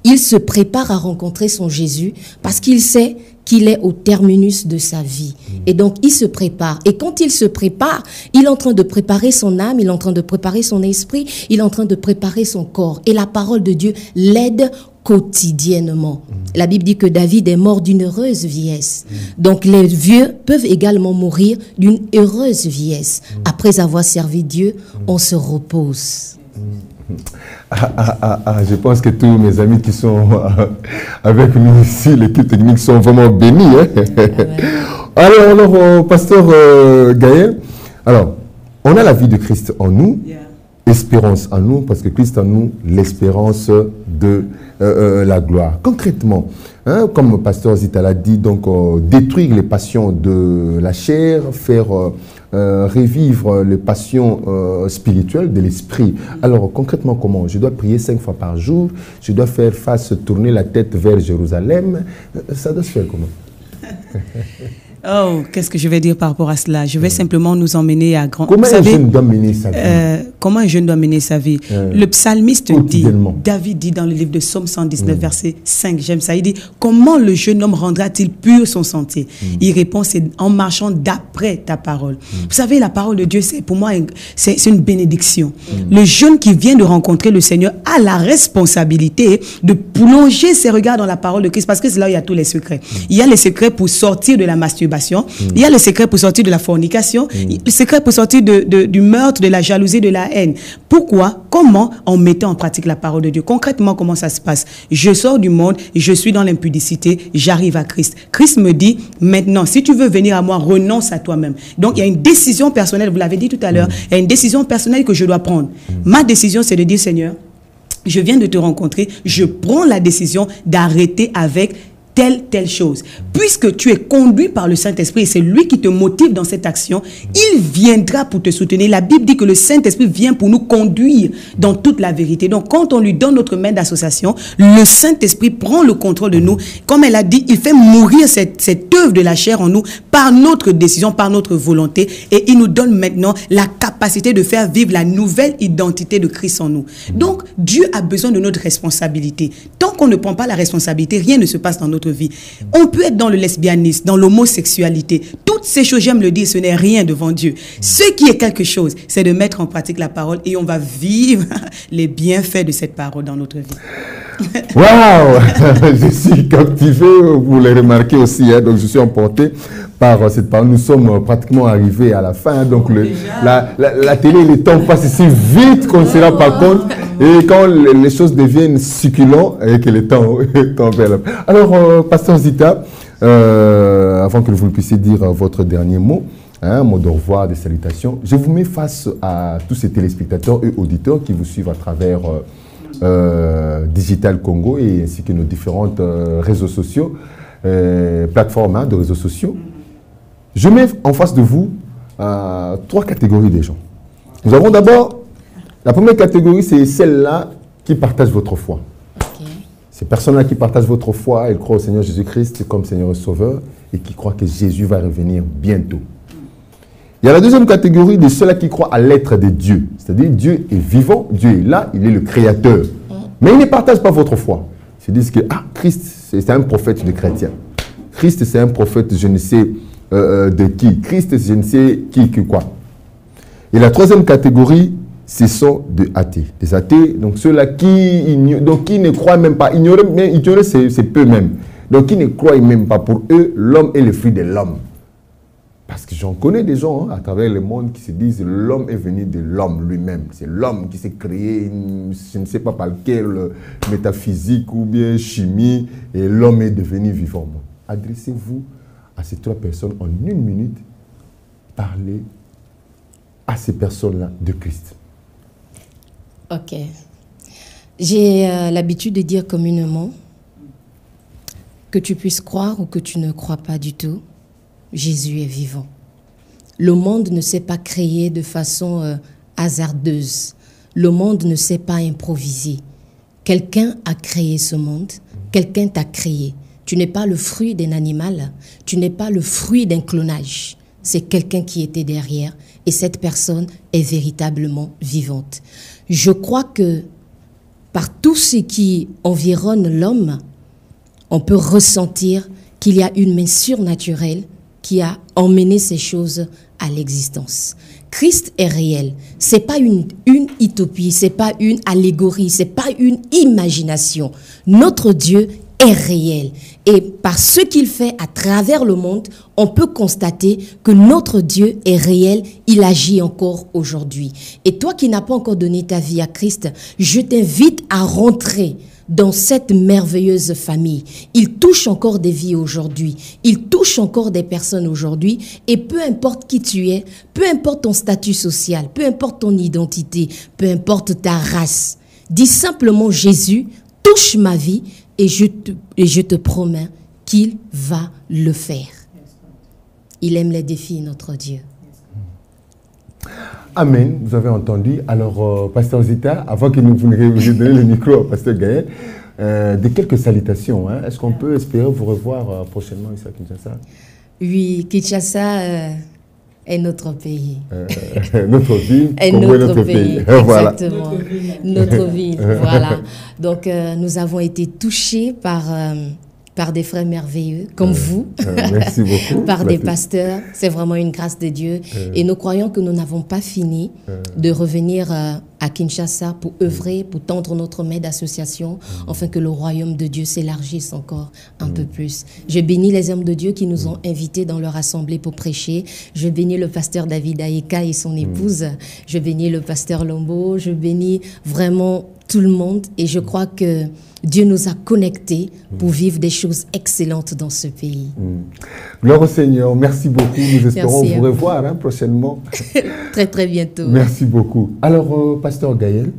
Il se prépare à rencontrer son Jésus parce qu'il sait qu'il est au terminus de sa vie. Et donc, il se prépare. Et quand il se prépare, il est en train de préparer son âme, il est en train de préparer son esprit, il est en train de préparer son corps. Et la parole de Dieu l'aide quotidiennement. La Bible dit que David est mort d'une heureuse vieillesse. Donc les vieux peuvent également mourir d'une heureuse vieillesse. Après avoir servi Dieu, on se repose. Je pense que tous mes amis qui sont avec nous ici, l'équipe technique, sont vraiment bénis. Hein? Alors, pasteur Gaël, alors, on a la vie de Christ en nous, espérance en nous, parce que Christ en nous, l'espérance de la gloire. Concrètement, hein, comme pasteur Zita l'a dit, donc détruire les passions de la chair, faire revivre les passions spirituelles de l'esprit. Alors concrètement comment? Je dois prier 5 fois par jour, je dois faire face, tourner la tête vers Jérusalem. Ça doit se faire comment? Oh, qu'est-ce que je vais dire par rapport à cela? Je vais simplement nous emmener à grand... Comment un jeune doit mener sa vie? Comment un jeune doit mener sa vie? Le psalmiste dit, David dit dans le livre de Psaume 119, verset 5, j'aime ça, il dit, comment le jeune homme rendra-t-il pur son sentier? Il répond, c'est en marchant d'après ta parole. Vous savez, la parole de Dieu, c'est pour moi, c'est une bénédiction. Le jeune qui vient de rencontrer le Seigneur a la responsabilité de plonger ses regards dans la parole de Christ, parce que c'est là où il y a tous les secrets. Il y a les secrets pour sortir de la masturbation. Il y a le secret pour sortir de la fornication, le secret pour sortir du meurtre, de la jalousie, de la haine. Pourquoi? Comment? En mettant en pratique la parole de Dieu. Concrètement, comment ça se passe? Je sors du monde, je suis dans l'impudicité, j'arrive à Christ. Christ me dit, maintenant, si tu veux venir à moi, renonce à toi-même. Donc, il y a une décision personnelle, vous l'avez dit tout à l'heure, il y a une décision personnelle que je dois prendre. Ma décision, c'est de dire, Seigneur, je viens de te rencontrer, je prends la décision d'arrêter avec telle chose. Puisque tu es conduit par le Saint-Esprit et c'est lui qui te motive dans cette action, il viendra pour te soutenir. La Bible dit que le Saint-Esprit vient pour nous conduire dans toute la vérité. Donc, quand on lui donne notre main d'association, le Saint-Esprit prend le contrôle de nous. Comme elle a dit, il fait mourir cette œuvre de la chair en nous par notre décision, par notre volonté. Et il nous donne maintenant la capacité de faire vivre la nouvelle identité de Christ en nous. Donc, Dieu a besoin de notre responsabilité. Tant qu'on ne prend pas la responsabilité, rien ne se passe dans notre vie. On peut être dans le lesbianisme, dans l'homosexualité. Toutes ces choses, j'aime le dire, ce n'est rien devant Dieu. Ce qui est quelque chose, c'est de mettre en pratique la parole et on va vivre les bienfaits de cette parole dans notre vie. Waouh! Je suis captivé, vous le remarquez aussi, hein, donc je suis emporté par cette parole. Nous sommes pratiquement arrivés à la fin, donc la télé, le temps passe si vite qu'on ne se rend pas compte, et quand les choses deviennent succulentes, et que le temps vers. Alors, pasteur Zita, avant que vous puissiez dire votre dernier mot, un mot de revoir, des salutations, je vous mets face à tous ces téléspectateurs et auditeurs qui vous suivent à travers Digital Congo et ainsi que nos différents réseaux sociaux, plateformes de réseaux sociaux. Je mets en face de vous 3 catégories de gens. Nous avons d'abord, la première catégorie, c'est celle-là qui partage votre foi. Ces personnes-là qui partagent votre foi, elles croient au Seigneur Jésus-Christ comme Seigneur et Sauveur et qui croient que Jésus va revenir bientôt. Il y a la deuxième catégorie de ceux-là qui croient à l'être de Dieu. C'est-à-dire Dieu est vivant, Dieu est là, il est le créateur. Mais ils ne partagent pas votre foi. Ils se disent que Christ, c'est un prophète de chrétiens. Christ, c'est un prophète je ne sais de qui. Christ, je ne sais qui, que quoi. Et la troisième catégorie, ce sont des athées. Des athées, donc ceux-là qui ne croient même pas. Ignorer, c'est peu même. Donc qui ne croient même pas. Pour eux, l'homme est le fruit de l'homme. Parce que j'en connais des gens à travers le monde qui se disent l'homme est venu de l'homme lui-même. C'est l'homme qui s'est créé, je ne sais pas par quelle métaphysique ou bien chimie, et l'homme est devenu vivant. Adressez-vous à ces trois personnes en 1 minute. Parlez à ces personnes-là de Christ. Ok. J'ai l'habitude de dire communément que tu puisses croire ou que tu ne crois pas du tout, Jésus est vivant. Le monde ne s'est pas créé de façon hasardeuse. Le monde ne s'est pas improvisé. Quelqu'un a créé ce monde. Quelqu'un t'a créé. Tu n'es pas le fruit d'un animal. Tu n'es pas le fruit d'un clonage. C'est quelqu'un qui était derrière. Et cette personne est véritablement vivante. Je crois que par tout ce qui environne l'homme, on peut ressentir qu'il y a une main surnaturelle qui a emmené ces choses à l'existence. Christ est réel. C'est pas une utopie, c'est pas une allégorie, c'est pas une imagination. Notre Dieu est réel. Et par ce qu'il fait à travers le monde, on peut constater que notre Dieu est réel, il agit encore aujourd'hui. Et toi qui n'as pas encore donné ta vie à Christ, je t'invite à rentrer dans cette merveilleuse famille. Il touche encore des vies aujourd'hui. Il touche encore des personnes aujourd'hui. Et peu importe qui tu es, peu importe ton statut social, peu importe ton identité, peu importe ta race, dis simplement Jésus, touche ma vie et je te promets qu'il va le faire. Il aime les défis, notre Dieu. Amen, vous avez entendu. Alors, Pasteur Zita, avant que vous ne donniez le micro au Pasteur Gaël, de quelques salutations. Est-ce qu'on peut espérer vous revoir prochainement ici à Kinshasa? Oui, Kinshasa est notre pays. Notre ville, est comme notre pays. Voilà. Exactement. Notre ville, voilà. Donc, nous avons été touchés par des frères merveilleux comme vous, merci beaucoup. par des pasteurs. C'est vraiment une grâce de Dieu. Et nous croyons que nous n'avons pas fini de revenir à Kinshasa pour œuvrer, pour tendre notre main d'association, afin que le royaume de Dieu s'élargisse encore un peu plus. Je bénis les hommes de Dieu qui nous ont invités dans leur assemblée pour prêcher. Je bénis le pasteur David Aïka et son épouse. Je bénis le pasteur Lombo. Je bénis vraiment tout le monde. Et je crois que Dieu nous a connectés pour vivre des choses excellentes dans ce pays. Gloire au Seigneur. Merci beaucoup. Nous espérons vous revoir prochainement. Très, très bientôt. Merci beaucoup. Alors, Pasteur Gaël,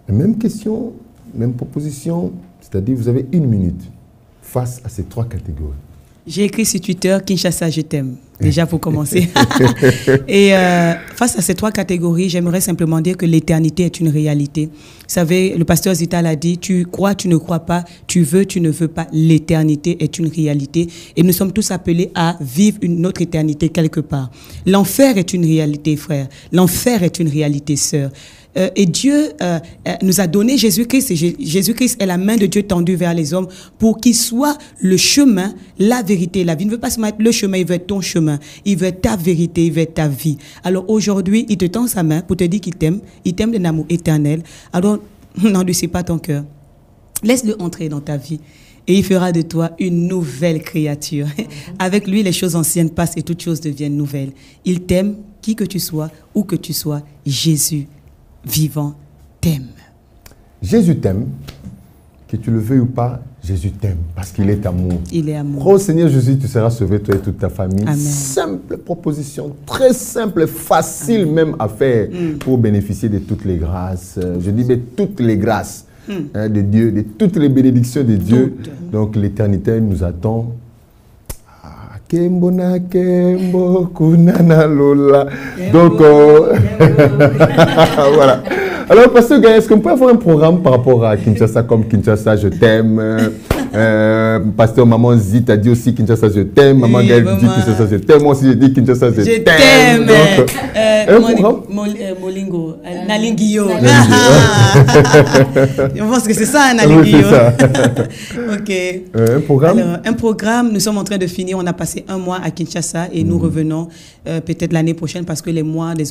même question, même proposition, c'est-à-dire vous avez 1 minute face à ces 3 catégories. J'ai écrit sur Twitter « Kinshasa, je t'aime ». Déjà pour commencer. Et face à ces 3 catégories, j'aimerais simplement dire que l'éternité est une réalité. Vous savez, le pasteur Zita l'a dit, tu crois, tu ne crois pas, tu veux, tu ne veux pas. L'éternité est une réalité. Et nous sommes tous appelés à vivre une autre éternité quelque part. L'enfer est une réalité, frère. L'enfer est une réalité, sœur. Et Dieu nous a donné Jésus-Christ. Et Jésus-Christ est la main de Dieu tendue vers les hommes pour qu'il soit le chemin, la vérité, la vie. Il ne veut pas se mettre le chemin, il veut être ton chemin. Il veut être ta vérité, il veut être ta vie. Alors aujourd'hui, il te tend sa main pour te dire qu'il t'aime. Il t'aime d'un amour éternel. Alors, n'endurcis pas ton cœur. Laisse-le entrer dans ta vie. Et il fera de toi une nouvelle créature. Avec lui, les choses anciennes passent et toutes choses deviennent nouvelles. Il t'aime, qui que tu sois, où que tu sois. Jésus vivant t'aime. Jésus t'aime, que tu le veuilles ou pas, Jésus t'aime parce qu'il est amour. Il est amour. Oh Seigneur Jésus, tu seras sauvé, toi et toute ta famille. Amen. Simple proposition, très simple, facile même à faire pour bénéficier de toutes les grâces. Je dis mais toutes les grâces de Dieu, de toutes les bénédictions de Dieu. Donc l'éternité nous attend. Kembona Kembo Kunana Lola. Donc, voilà. Alors, Pasteur Gaël, est-ce qu'on peut avoir un programme par rapport à Kinshasa comme Kinshasa, je t'aime, Pasteur Maman Zita dit aussi Kinshasa je t'aime. Maman Gaël dit Kinshasa je t'aime. Moi aussi je dis Kinshasa je t'aime. Molingo, Nalingio. Je pense que c'est ça, Nalingio. Ok. Un programme. Alors, un programme, nous sommes en train de finir. On a passé un mois à Kinshasa et nous revenons peut-être l'année prochaine parce que les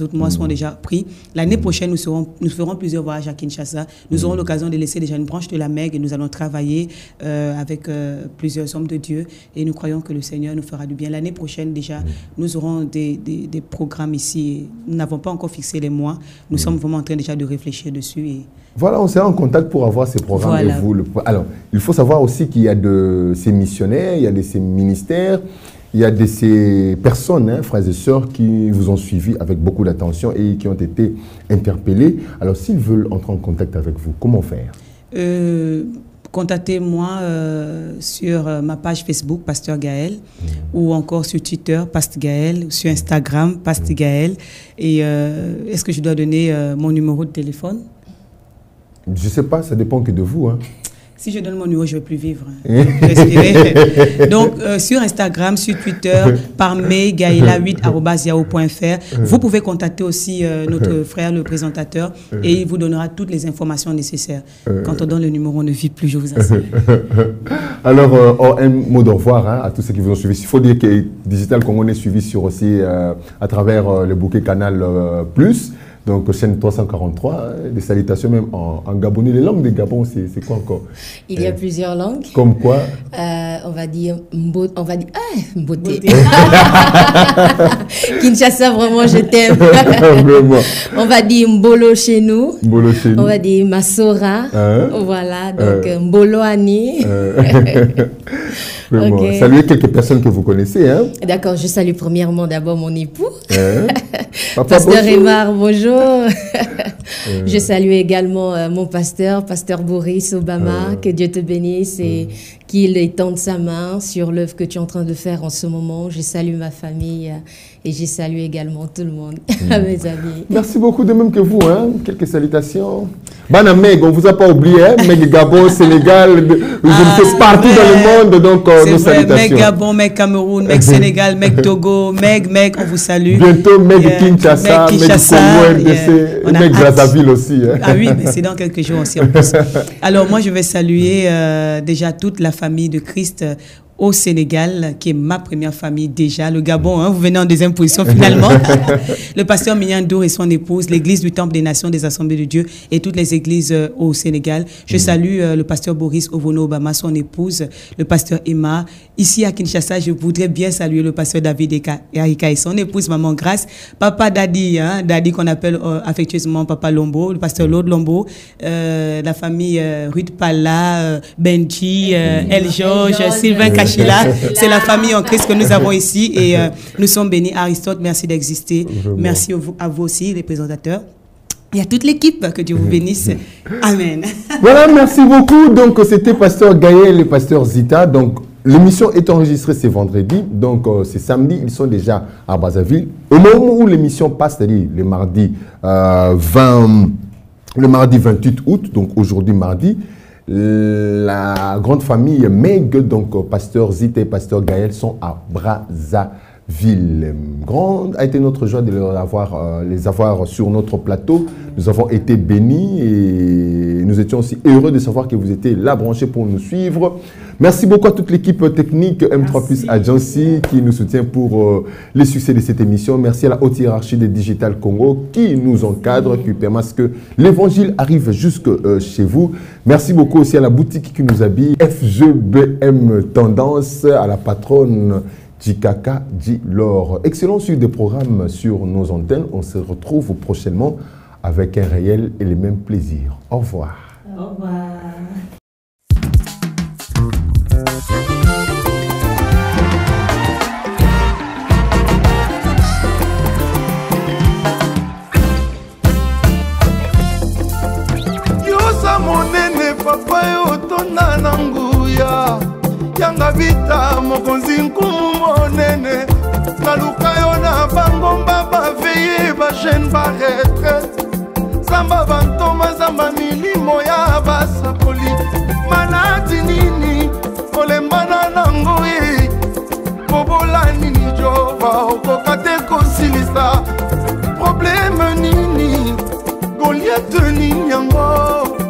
autres mois sont déjà pris. L'année prochaine, nous ferons plusieurs voyages à Kinshasa. Nous aurons l'occasion de laisser déjà une branche de la MEG et nous allons travailler avec plusieurs hommes de Dieu et nous croyons que le Seigneur nous fera du bien. L'année prochaine, déjà, nous aurons des programmes ici. Nous n'avons pas encore fixé les mois. Nous sommes vraiment en train déjà de réfléchir dessus. Et... Voilà, on sera en contact pour avoir ces programmes. Voilà. Et vous, alors, il faut savoir aussi qu'il y a de ces missionnaires, il y a de ces ministères, il y a de ces personnes, hein, frères et sœurs, qui vous ont suivi avec beaucoup d'attention et qui ont été interpellés. Alors, s'ils veulent entrer en contact avec vous, comment faire? Contactez-moi sur ma page Facebook, Pasteur Gaël, ou encore sur Twitter, Pasteur Gaël, ou sur Instagram, Pasteur Gaël. Et est-ce que je dois donner mon numéro de téléphone? Je ne sais pas, ça dépend que de vous. Hein. Si je donne mon numéro, je ne vais plus vivre. Donc, sur Instagram, sur Twitter, par mail, gaëla8@yahoo.fr. Vous pouvez contacter aussi notre frère, le présentateur, et il vous donnera toutes les informations nécessaires. Quand on donne le numéro, on ne vit plus, je vous assure. Alors, un mot d'au revoir hein, à tous ceux qui vous ont suivi. Il faut dire que Digital Congo est suivi sur aussi à travers le bouquet Canal Plus. Donc, chaîne 343, des salutations même en gabonais. Les langues des Gabon, c'est quoi encore? Il y a plusieurs langues. Comme quoi? On va dire beauté. Kinshasa, vraiment, je t'aime. Vraiment. On va dire Mbolo chez nous. Mbolo chez nous. On va dire Masora. Voilà, donc Mbolo Ani. Okay. Saluez quelques personnes que vous connaissez. Hein? D'accord, je salue premièrement d'abord mon époux. Pasteur Aymar, bonjour. Je salue également mon pasteur Boris Obama. Que Dieu te bénisse et qu'il étende sa main sur l'œuvre que tu es en train de faire en ce moment. Je salue ma famille et je salue également tout le monde, mes amis. Merci beaucoup, de même que vous. Hein? Quelques salutations. Bana Meg, on ne vous a pas oublié. Hein? Meg Gabon, Sénégal, je fais partout dans le monde. Donc, nos salutations. Meg Gabon, Meg Cameroun, Meg Sénégal, Meg Togo, Meg, on vous salue. Bientôt, Meg Kinshasa, Meg Congo, RDC, Meg Brazzaville aussi. Hein? Ah oui, mais c'est dans quelques jours aussi en plus. Alors, moi, je vais saluer déjà toute la famille de Christ au Sénégal, qui est ma première famille déjà, le Gabon, hein, vous venez en deuxième position finalement. Le pasteur Mignan Dour et son épouse, l'église du Temple des Nations des Assemblées de Dieu et toutes les églises au Sénégal. Je salue le pasteur Boris Ovono Obama, son épouse, le pasteur Emma. Ici à Kinshasa, je voudrais bien saluer le pasteur David Erika et son épouse, Maman Grace, Papa Dadi, hein, Dadi qu'on appelle affectueusement Papa Lombo, le pasteur Lord Lombo, la famille Ruth Pala, Benji, El Georges, Sylvain Kachila. C'est la famille en Christ que nous avons ici et nous sommes bénis. Aristote, merci d'exister. Merci à vous aussi, les présentateurs. Et à toute l'équipe, que Dieu vous bénisse. Amen. Voilà, merci beaucoup. Donc, c'était Pasteur Gaël et Pasteur Zita. Donc, l'émission est enregistrée ce vendredi. Donc, c'est samedi. Ils sont déjà à Brazzaville. Au moment où l'émission passe, c'est-à-dire le mardi 28 août, donc aujourd'hui mardi, la grande famille Meg, donc Pasteur Zita et Pasteur Gaël, sont à Brazzaville. Grande a été notre joie de les avoir sur notre plateau. Nous avons été bénis et nous étions aussi heureux de savoir que vous étiez là branchés pour nous suivre. Merci beaucoup à toute l'équipe technique M3 Plus Agency qui nous soutient pour les succès de cette émission. Merci à la haute hiérarchie de Digital Congo qui nous encadre, qui permet que l'évangile arrive jusque chez vous. Merci beaucoup aussi à la boutique qui nous habille, FGBM Tendance, à la patronne Jikaka Dilor. Excellent suite de programmes sur nos antennes. On se retrouve prochainement avec un réel et les mêmes plaisirs. Au revoir. Au revoir. Yosa monene papa yotonda na nguya yanga vita mokonzi nkumu monene naluka yo na bangomba baveye bajene baretraite zamba bantoma zamba milimo ya basakoli maladi nini olembana nango e bobola nini jova okoka te kosilisa probleme nini goliate nini yango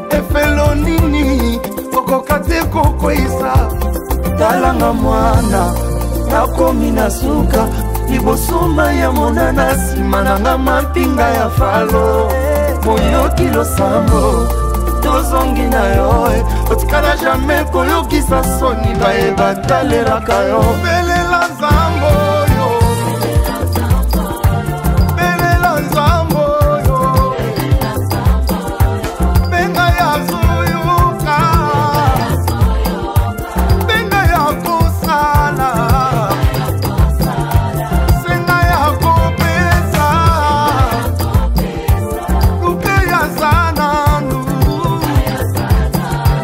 efelo nini okoka te kokwisa talanga mwana nakomi na suka libosoma ya monana nsima nanga mampinga ya falo moyoki losambo tozongi na yo otikala jamai koyokisa soni bayeba talelaka yo belela nzambo yo belela nzambo yo benga ya zoyoka benga ya kosala senga ya kopesa lupe ya zananu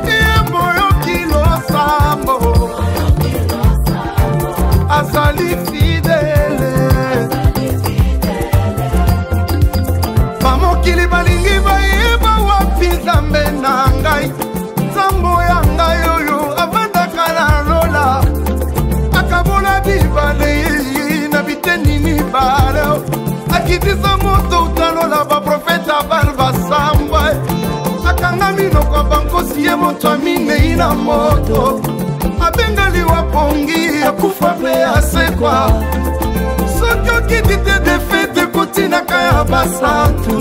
yemoyoki losambo azali fidele bamokili balingi bayeba wapi nzambe na ngai nzambo ya ngai oyo avandaka na lola akabola bibale na biteni mibale akitisa moto utalola baprofeta bal basambwa akanga minoko bankosi ye moto aminei na moto abengali wapongi akufa mpe asekwa soki okiti te defete ekotinaka ya basantu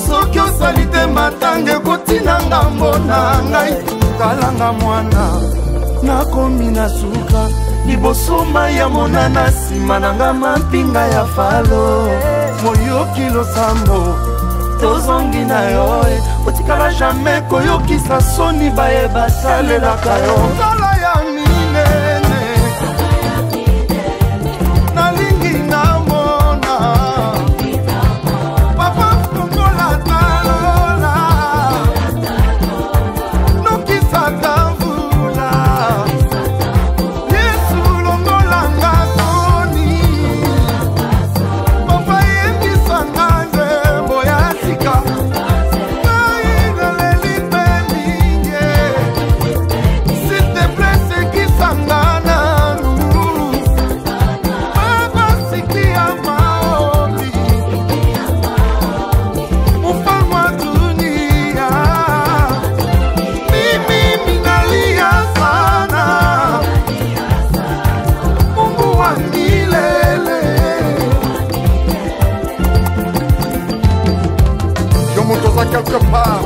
soki osali te matanga ekotina ngambo na ngai talanga mwana nakomi na suka libosoma ya monana nsima nanga mampinga ya falo moyoki losambo tozongi na yo otikala jamai koyokisa soni bayeba salelaka yo tala ya minene nalingi namona papa fungola talola nokisaka mvula yesu longolanga soni papa yembisanga nzembo ya sika quelque part,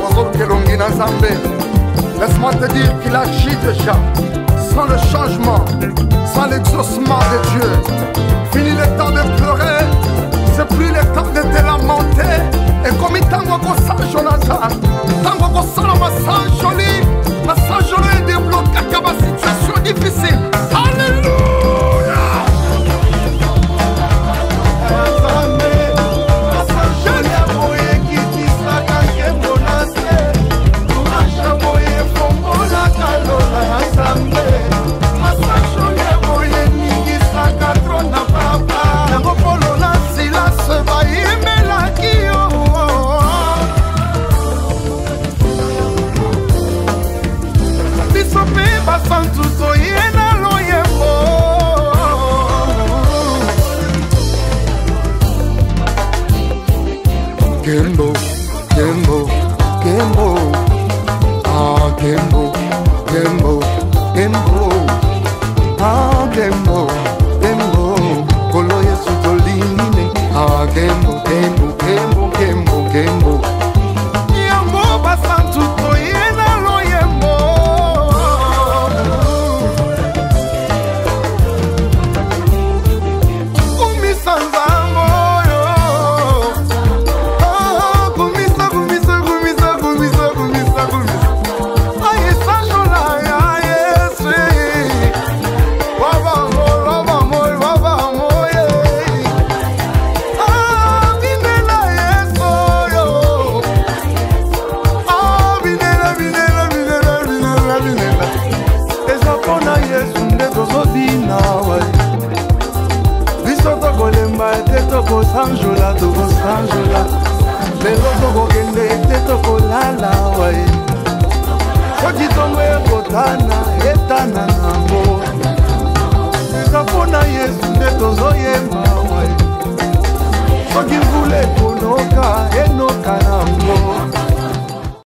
laisse-moi te dire qu'il agit déjà, sans le changement, sans l'exaucement de Dieu. Fini le temps de pleurer, c'est plus le temps de te lamenter. Et comme il tango kosa Jonathan, tango kosa ma sanjoli débloquer ma situation difficile. Alléluia. Kembo, Kembo, Kembo, ah Kembo, Kembo, Kembo, ah Kembo, Kembo, Kolo Yesu Toline, ah Kembo, Kembo, Kembo, Kembo, Kembo, Yambo basantu toyena lo yembo, Kumisanzango. tozoyemba